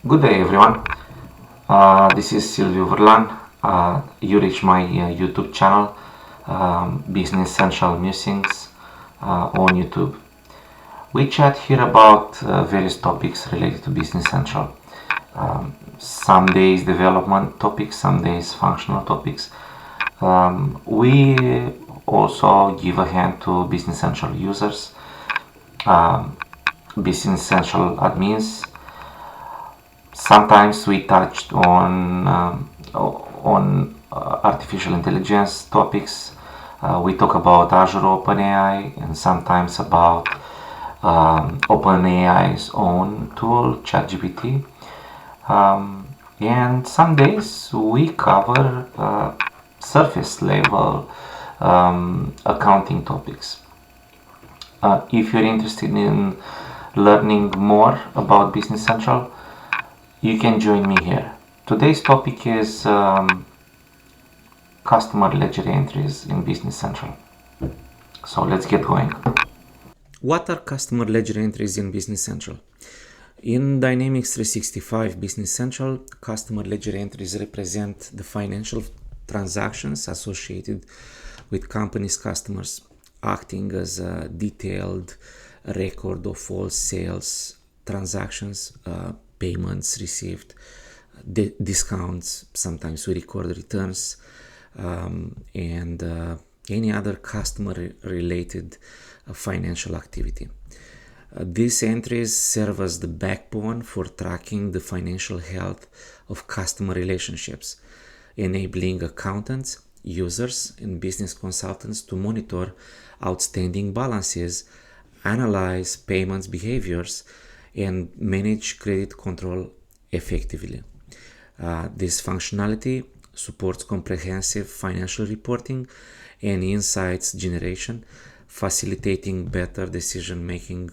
Good day, everyone. This is Silvio Verlan. You reach my YouTube channel, Business Central Musings on YouTube. We chat here about various topics related to Business Central. Some days development topics, some days functional topics. We also give a hand to Business Central users, um, Business Central admins. Sometimes we touched on artificial intelligence topics. We talk about Azure OpenAI and sometimes about OpenAI's own tool, ChatGPT. And some days we cover surface level accounting topics. If you're interested in learning more about Business Central, you can join me here. Today's topic is customer ledger entries in Business Central. So let's get going. What are customer ledger entries in Business Central? In Dynamics 365 Business Central, customer ledger entries represent the financial transactions associated with company's customers, acting as a detailed record of all sales transactions, payments received, discounts. Sometimes we record returns, and any other customer related financial activity. These entries serve as the backbone for tracking the financial health of customer relationships, enabling accountants, users, and business consultants to monitor outstanding balances, analyze payments behaviors, and manage credit control effectively. This functionality supports comprehensive financial reporting and insights generation, facilitating better decision making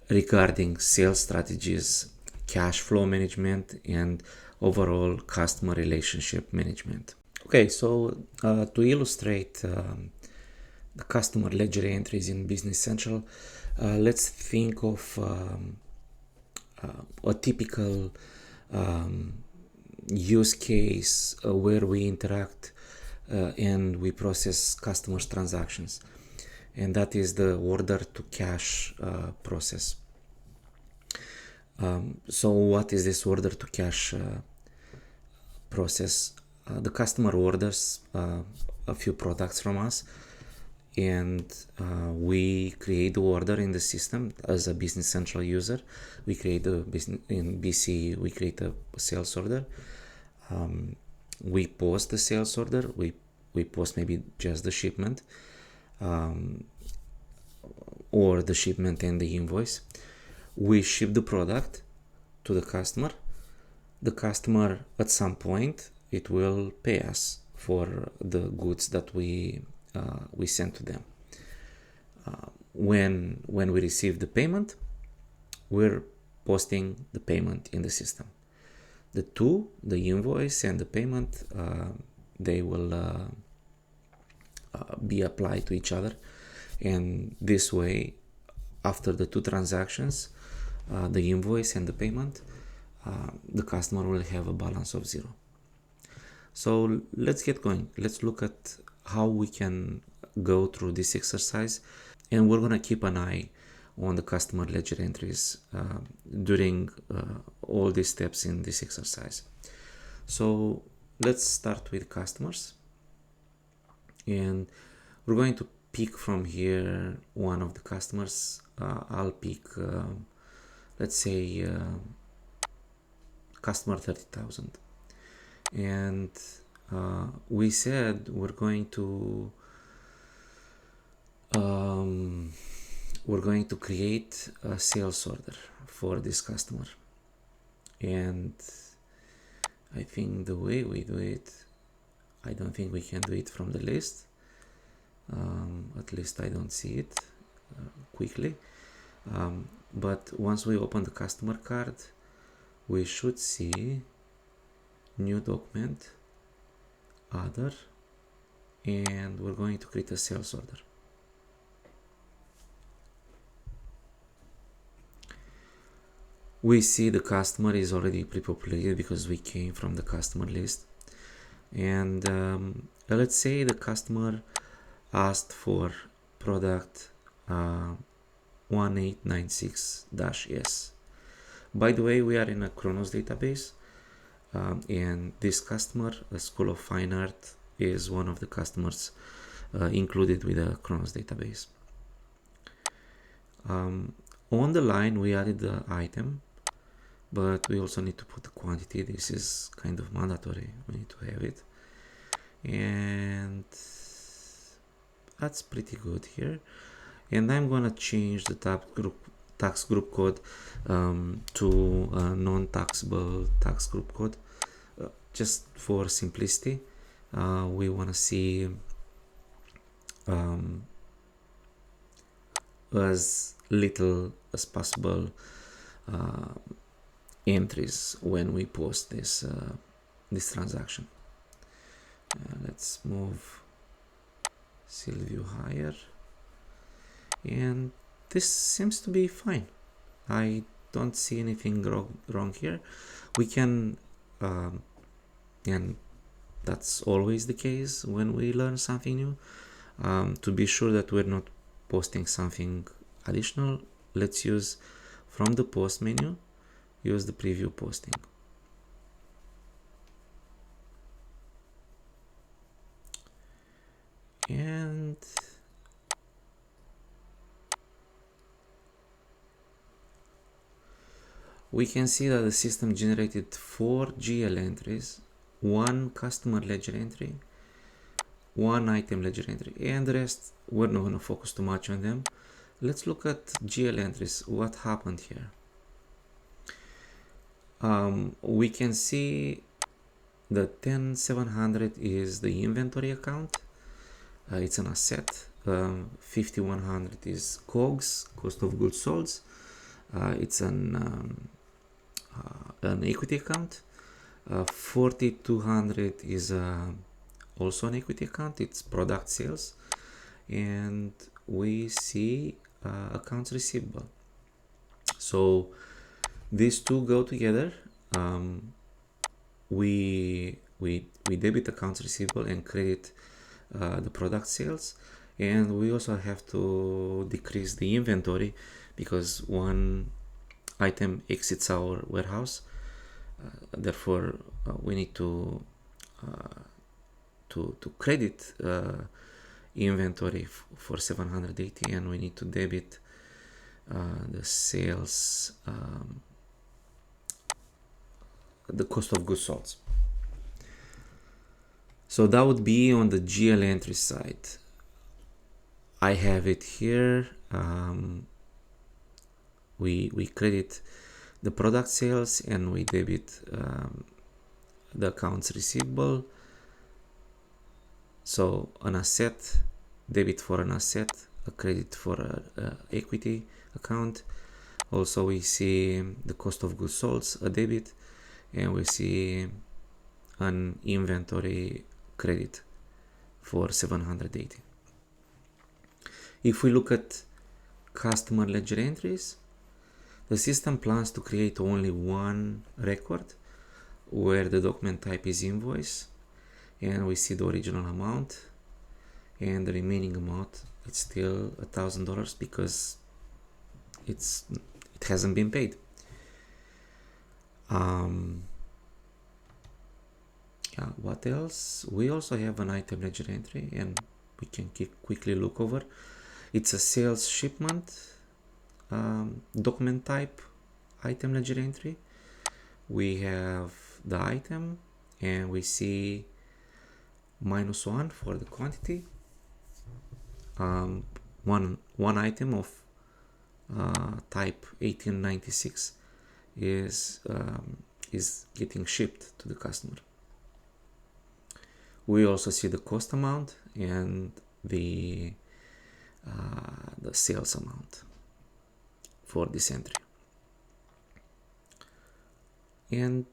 regarding sales strategies, cash flow management, and overall customer relationship management. Okay, so to illustrate the customer ledger entries in Business Central, let's think of a typical use case where we interact and we process customers' transactions, and that is the order to cash process. So what is this order to cash process? The customer orders a few products from us, and we create the order in the system as a Business Central user. We create a business in BC. We create a sales order. We post the sales order. We post maybe just the shipment, or the shipment and the invoice. We ship the product to the customer. The customer, at some point, it will pay us for the goods that we send to them. When we receive the payment, we're posting the payment in the system. The invoice and the payment, they will be applied to each other, and this way, after the two transactions, the invoice and the payment, the customer will have a balance of 0. So let's get going. Let's look at how we can go through this exercise, and we're gonna keep an eye on the customer ledger entries during all these steps in this exercise. So let's start with customers, and we're going to pick from here one of the customers. I'll pick, let's say, customer 30,000, and we said we're going to create a sales order for this customer. And I think the way we do it, I don't think we can do it from the list. At least I don't see it quickly. But once we open the customer card, we should see new document, other, and we're going to create a sales order. We see the customer is already pre-populated because we came from the customer list. And let's say the customer asked for product 1896-S. By the way, we are in a Kronos database, and this customer, a School of Fine Art, is one of the customers included with the Kronos database. On the line, we added the item, but we also need to put the quantity. This is kind of mandatory. We need to have it. And that's pretty good here. And I'm gonna change the tax group code to a non-taxable tax group code, just for simplicity. We want to see as little as possible entries when we post this this transaction. Let's move Silvio higher, and this seems to be fine. I don't see anything wrong here. We can and that's always the case when we learn something new. To be sure that we're not posting something additional, let's use from the post menu, use the preview posting. And we can see that the system generated 4 GL entries, 1 customer ledger entry, 1 item ledger entry, and the rest we're not going to focus too much on them. Let's look at GL entries. What happened here? We can see the 10700 is the inventory account. It's an asset. 5100 is COGS, cost of goods sold. It's an equity account. 4200 is also an equity account. It's product sales, and we see accounts receivable. So these two go together. We debit accounts receivable and credit the product sales, and we also have to decrease the inventory because one item exits our warehouse. Therefore, we need to credit inventory for 780, and we need to debit the sales, the cost of goods sold. So that would be on the GL entry side. I have it here. We credit the product sales and we debit the accounts receivable. So an asset, debit for an asset, a credit for a equity account. Also we see the cost of goods sold, a debit, and we see an inventory credit for 780. If we look at customer ledger entries, the system plans to create only one record where the document type is invoice, and we see the original amount, and the remaining amount it's still $1,000 because it hasn't been paid. Yeah, what else? We also have an item ledger entry, and we can quickly look over. It's a sales shipment document type item ledger entry. We have the item, and we see -1 for the quantity. One item of type 1896 is getting shipped to the customer. We also see the cost amount and the sales amount for this entry. And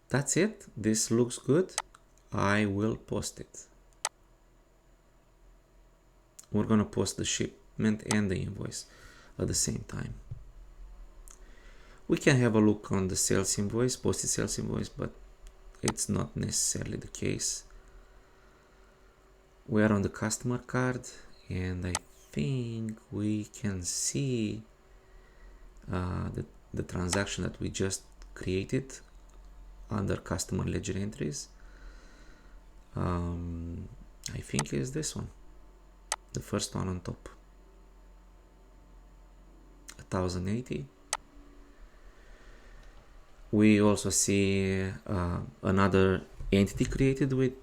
that's it. This looks good. I will post it. We're gonna post the shipment and the invoice at the same time. We can have a look on the sales invoice, posted sales invoice, but it's not necessarily the case. We are on the customer card, and I think we can see the transaction that we just created under customer ledger entries. I think is this one, the first one on top, 1080. We also see another entity created with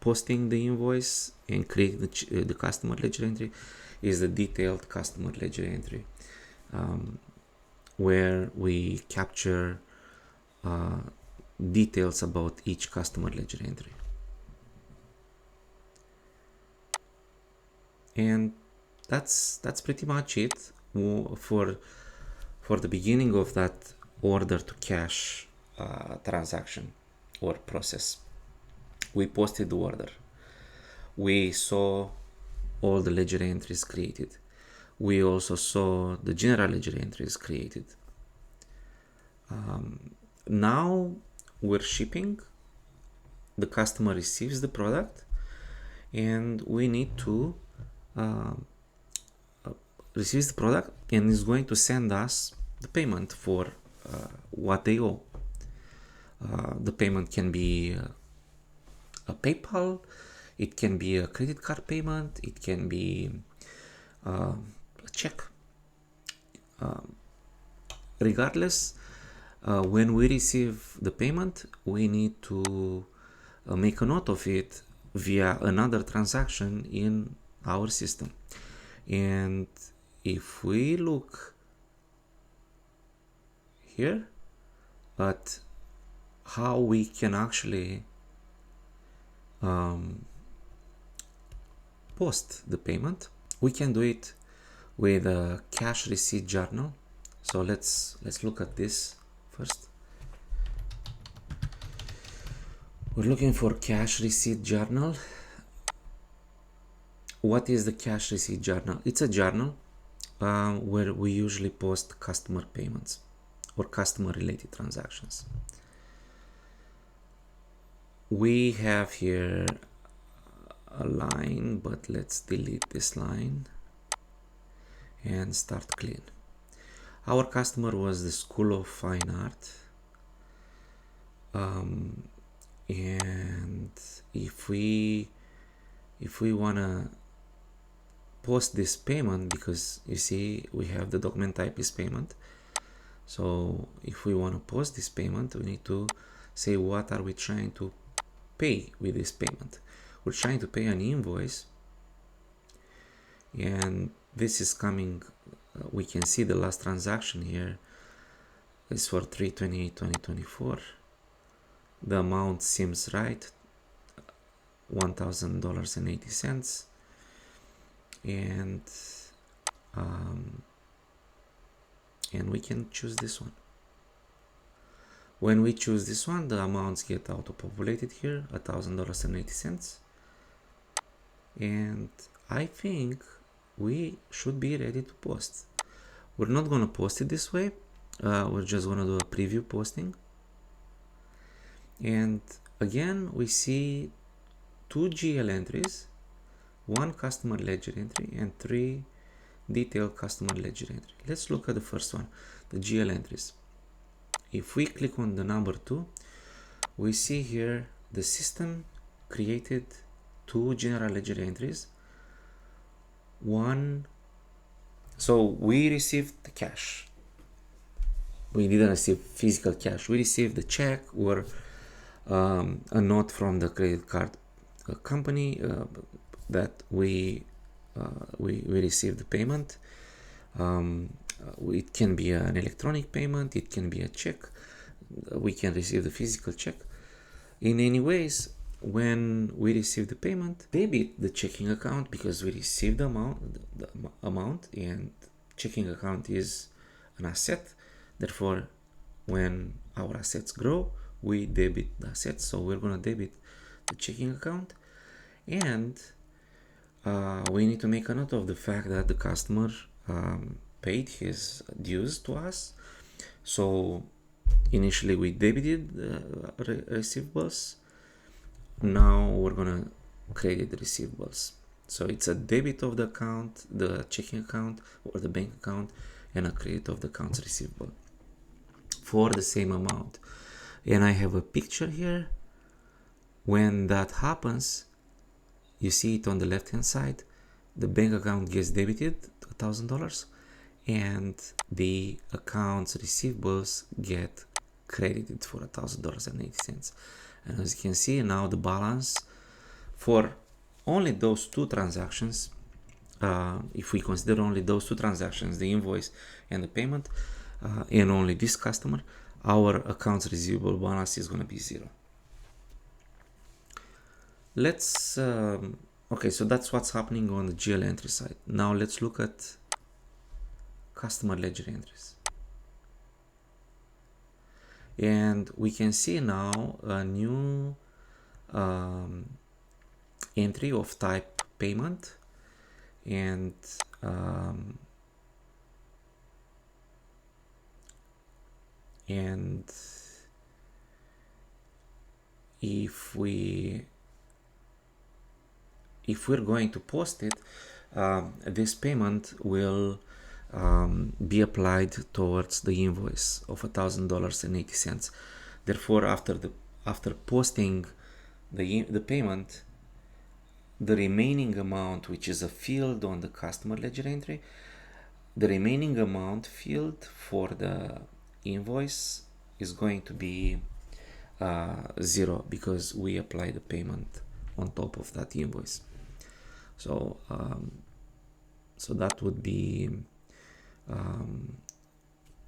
posting the invoice and creating the customer ledger entry is the detailed customer ledger entry, where we capture details about each customer ledger entry. And that's pretty much it for the beginning of that order to cash transaction or process. We posted the order. We saw all the ledger entries created. We also saw the general ledger entries created. Now we're shipping. The customer receives the product, and we need to receives the product and is going to send us the payment for what they owe. The payment can be a PayPal, it can be a credit card payment, it can be a check. Regardless, when we receive the payment, we need to make a note of it via another transaction in our system. And if we look here at how we can actually post the payment, we can do it with a cash receipt journal. So let's look at this first. We're looking for cash receipt journal. What is the cash receipt journal? It's a journal where we usually post customer payments or customer related transactions. We have here a line, but let's delete this line and start clean. Our customer was the School of Fine Art. And if we wanna post this payment, because you see we have the document type is payment, so if we want to post this payment, we need to say what are we trying to pay with this payment. We're trying to pay an invoice, and this is coming, we can see the last transaction here is for 3/28/2024. The amount seems right, $1,000.80, and we can choose this one. When we choose this one, the amounts get auto-populated here, $1,000.80, and I think we should be ready to post. We're not gonna post it this way. We're just gonna do a preview posting, and again we see 2 GL entries, 1 customer ledger entry, and 3 detailed customer ledger entry. Let's look at the first one, the GL entries. If we click on the number 2, we see here the system created 2 general ledger entries. So we received the cash. We didn't receive physical cash. We received the check or a note from the credit card company that we received the payment. It can be an electronic payment, it can be a check, we can receive the physical check. In any ways, when we receive the payment, debit the checking account because we received the amount, and checking account is an asset. Therefore, when our assets grow, we debit the assets. So we're gonna debit the checking account, and we need to make a note of the fact that the customer paid his dues to us So initially we debited receivables. Now we're gonna credit the receivables. So it's a debit of the account, the checking account or the bank account, and a credit of the accounts receivable for the same amount. And I have a picture here. When that happens, you see it on the left hand side. The bank account gets debited $1,000 and the accounts receivables get credited for $1,000.80. And as you can see now, the balance for only those two transactions, if we consider only those two transactions, the invoice and the payment, and only this customer, our accounts receivable balance is going to be zero. Let's okay, so that's what's happening on the GL entry side. Now let's look at customer ledger entries. And we can see now a new entry of type payment, and if we're going to post it, this payment will be applied towards the invoice of $1,000.80. Therefore, after posting the payment, the remaining amount, which is a field on the customer ledger entry, the remaining amount field for the invoice is going to be zero, because we apply the payment on top of that invoice. So so that would be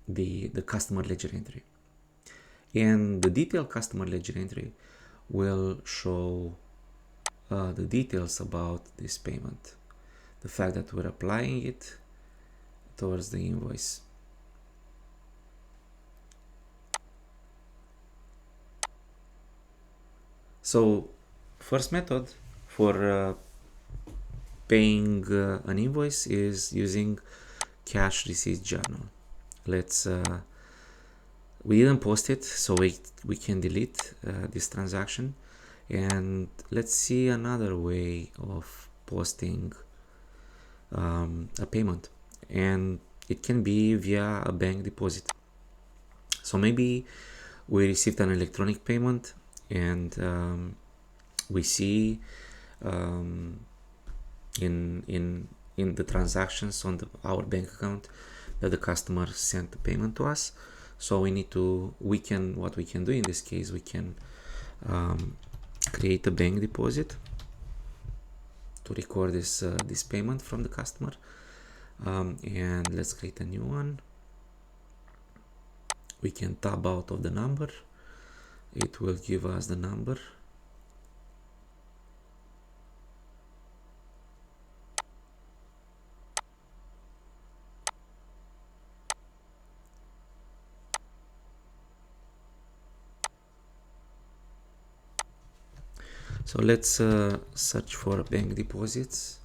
the customer ledger entry. And the detailed customer ledger entry will show the details about this payment, the fact that we're applying it towards the invoice. So first method for paying an invoice is using cash receipt journal. Let's we didn't post it, so we can delete this transaction, and let's see another way of posting a payment, and it can be via a bank deposit. So maybe we received an electronic payment, and we see in the transactions on our bank account that the customer sent the payment to us. So what we can do in this case, we can create a bank deposit to record this payment from the customer, and let's create a new one. We can tab out of the number. It will give us the number. So let's search for bank deposits.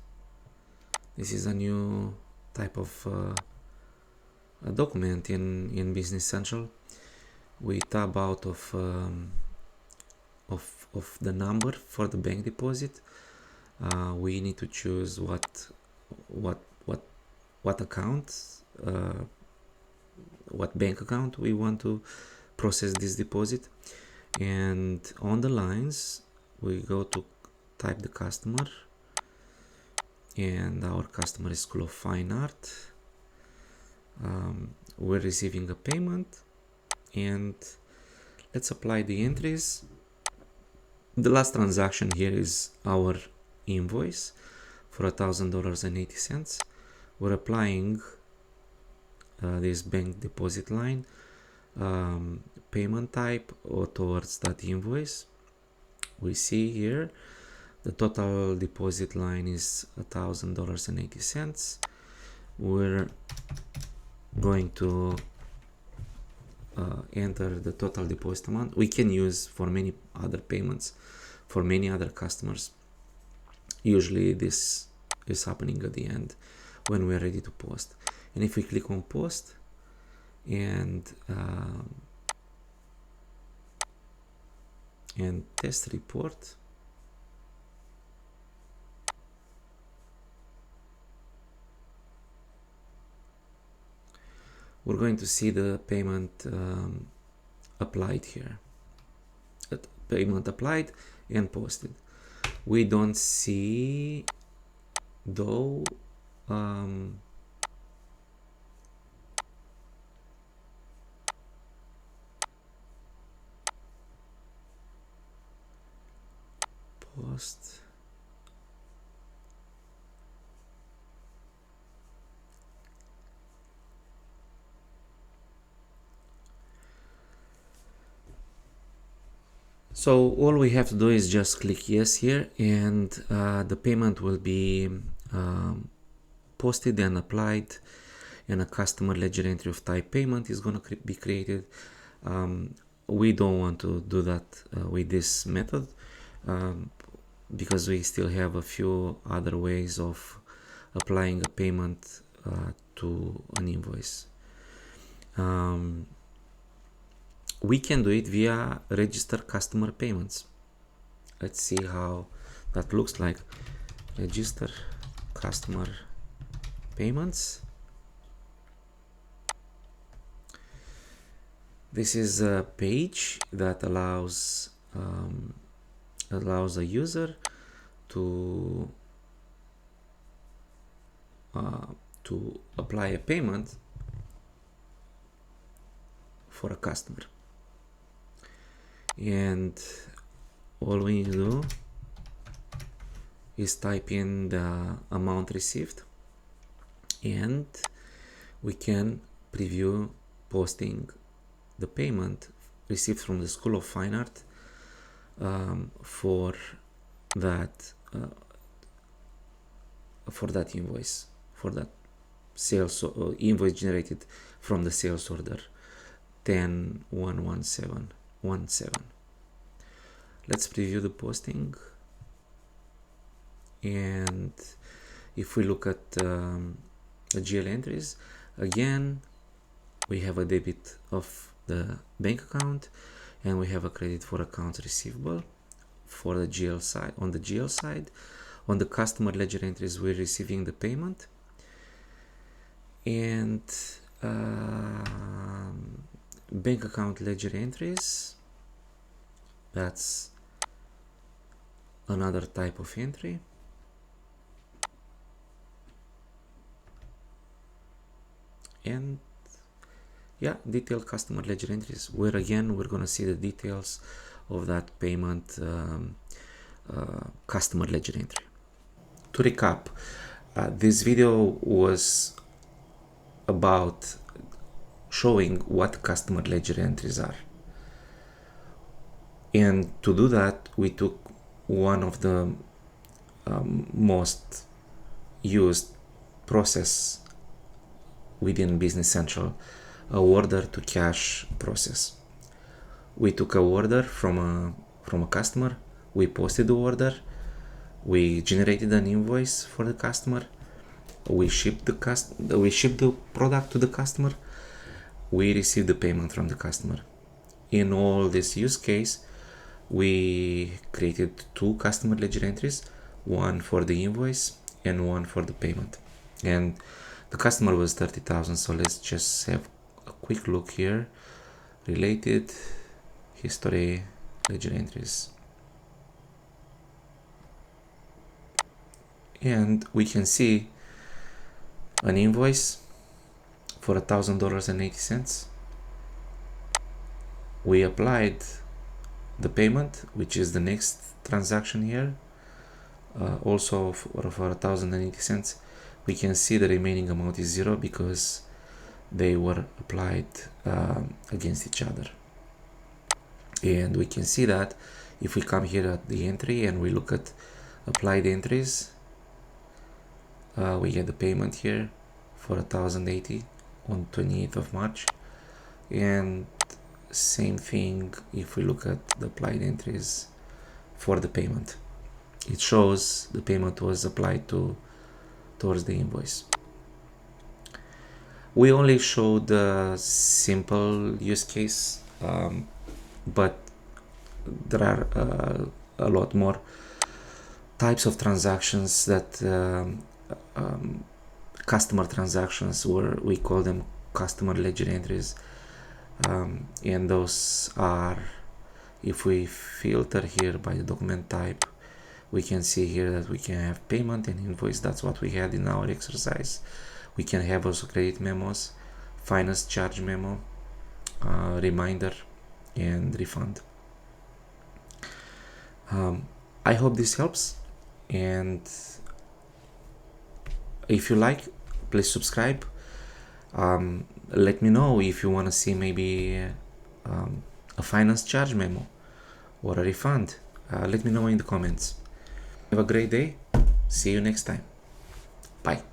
This is a new type of a document in Business Central. We tab out of the number for the bank deposit. We need to choose what account, what bank account we want to process this deposit, and on the lines we go to type the customer, and our customer is School of Fine Art. We're receiving a payment, and let's apply the entries. The last transaction here is our invoice for $1,000.80. We're applying this bank deposit line, payment type or towards that invoice. We see here the total deposit line is $1,000.80. We're going to enter the total deposit amount. We can use for many other payments for many other customers. Usually this is happening at the end when we're ready to post. And if we click on post, and test report. We're going to see the payment applied here. Payment applied and posted. We don't see though post. So all we have to do is just click yes here, and the payment will be posted and applied, and a customer ledger entry of type payment is going to be created. We don't want to do that with this method because we still have a few other ways of applying a payment to an invoice. We can do it via register customer payments. Let's see how that looks like. Register customer payments. This is a page that allows a user to apply a payment for a customer, and all we need to do is type in the amount received, and we can preview posting the payment received from the School of Fine Art for that invoice, for that sales invoice generated from the sales order 10-11717. Let's preview the posting, and if we look at the GL entries, again we have a debit of the bank account and we have a credit for accounts receivable for the GL side. On the GL side, on the customer ledger entries, we're receiving the payment, and bank account ledger entries, that's another type of entry. And yeah, detailed customer ledger entries, where again we're going to see the details of that payment customer ledger entry. To recap, this video was about showing what customer ledger entries are, and to do that we took one of the most used process within Business Central, a order to cash process. We took a order from a customer, we posted the order, we generated an invoice for the customer, we shipped the product to the customer, we received the payment from the customer. In all this use case, we created two customer ledger entries, one for the invoice and one for the payment, and the customer was 30,000. So let's just have a quick look here. Related history ledger entries, and we can see an invoice for $1,000.80. We applied the payment, which is the next transaction here, also for $1,080. We can see the remaining amount is zero because they were applied against each other. And we can see that if we come here at the entry and we look at applied entries, we get the payment here for $1,080 on 28th of March, and same thing if we look at the applied entries for the payment. It shows the payment was applied towards the invoice. We only showed the simple use case, but there are a lot more types of transactions that customer transactions, where we call them customer ledger entries, and those are, if we filter here by the document type, we can see here that we can have payment and invoice. That's what we had in our exercise. We can have also credit memos, finance charge memo, reminder, and refund. I hope this helps, and if you like, please subscribe. Let me know if you want to see maybe a finance charge memo or a refund. Let me know in the comments. Have a great day. See you next time. Bye.